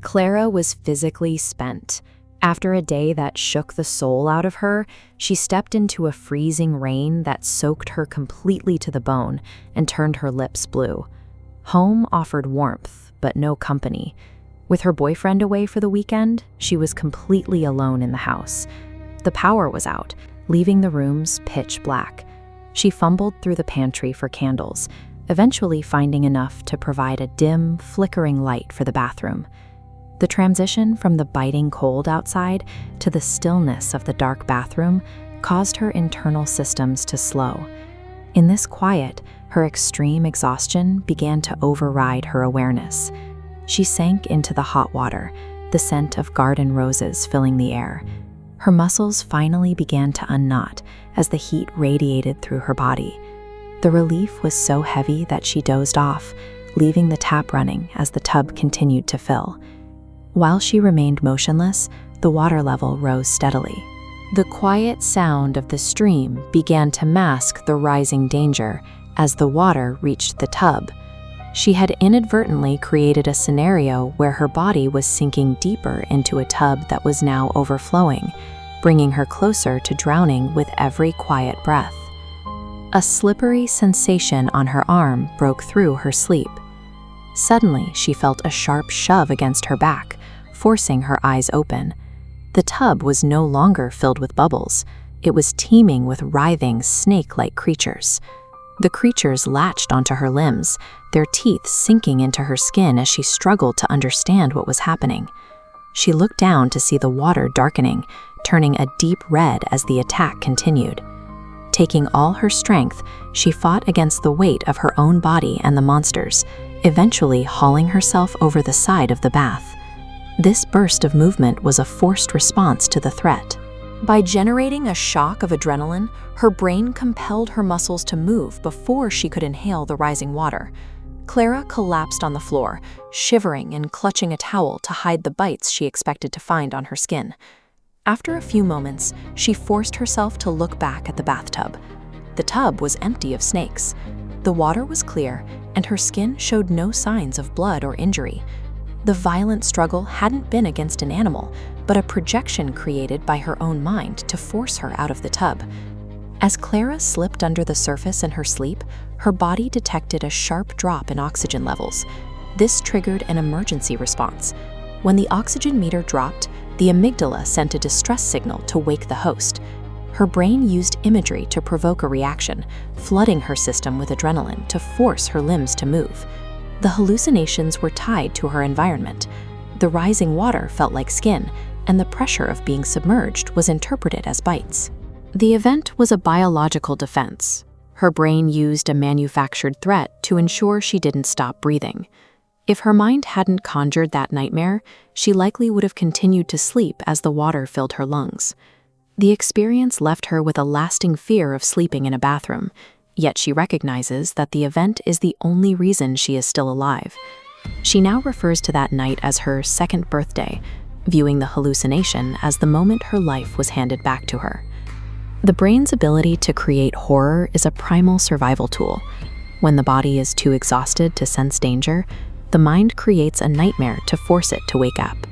Clara was physically spent. After a day that shook the soul out of her, she stepped into a freezing rain that soaked her completely to the bone and turned her lips blue. Home offered warmth, but no company. With her boyfriend away for the weekend, she was completely alone in the house. The power was out, leaving the rooms pitch black. She fumbled through the pantry for candles, eventually finding enough to provide a dim, flickering light for the bathroom. The transition from the biting cold outside to the stillness of the dark bathroom caused her internal systems to slow. In this quiet, her extreme exhaustion began to override her awareness. She sank into the hot water, the scent of garden roses filling the air. Her muscles finally began to unknot as the heat radiated through her body. The relief was so heavy that she dozed off, leaving the tap running as the tub continued to fill. While she remained motionless, the water level rose steadily. The quiet sound of the stream began to mask the rising danger as the water reached the tub. She had inadvertently created a scenario where her body was sinking deeper into a tub that was now overflowing, bringing her closer to drowning with every quiet breath. A slippery sensation on her arm broke through her sleep. Suddenly, she felt a sharp shove against her back, forcing her eyes open. The tub was no longer filled with bubbles. It was teeming with writhing, snake-like creatures. The creatures latched onto her limbs, their teeth sinking into her skin as she struggled to understand what was happening. She looked down to see the water darkening, turning a deep red as the attack continued. Taking all her strength, she fought against the weight of her own body and the monsters, eventually hauling herself over the side of the bath. This burst of movement was a forced response to the threat. By generating a shock of adrenaline, her brain compelled her muscles to move before she could inhale the rising water. Clara collapsed on the floor, shivering and clutching a towel to hide the bites she expected to find on her skin. After a few moments, she forced herself to look back at the bathtub. The tub was empty of snakes. The water was clear, and her skin showed no signs of blood or injury. The violent struggle hadn't been against an animal, but a projection created by her own mind to force her out of the tub. As Clara slipped under the surface in her sleep, her body detected a sharp drop in oxygen levels. This triggered an emergency response. When the oxygen meter dropped, the amygdala sent a distress signal to wake the host. Her brain used imagery to provoke a reaction, flooding her system with adrenaline to force her limbs to move. The hallucinations were tied to her environment. The rising water felt like skin, and the pressure of being submerged was interpreted as bites. The event was a biological defense. Her brain used a manufactured threat to ensure she didn't stop breathing. If her mind hadn't conjured that nightmare, she likely would have continued to sleep as the water filled her lungs. The experience left her with a lasting fear of sleeping in a bathroom, yet she recognizes that the event is the only reason she is still alive. She now refers to that night as her second birthday, viewing the hallucination as the moment her life was handed back to her. The brain's ability to create horror is a primal survival tool. When the body is too exhausted to sense danger, the mind creates a nightmare to force it to wake up.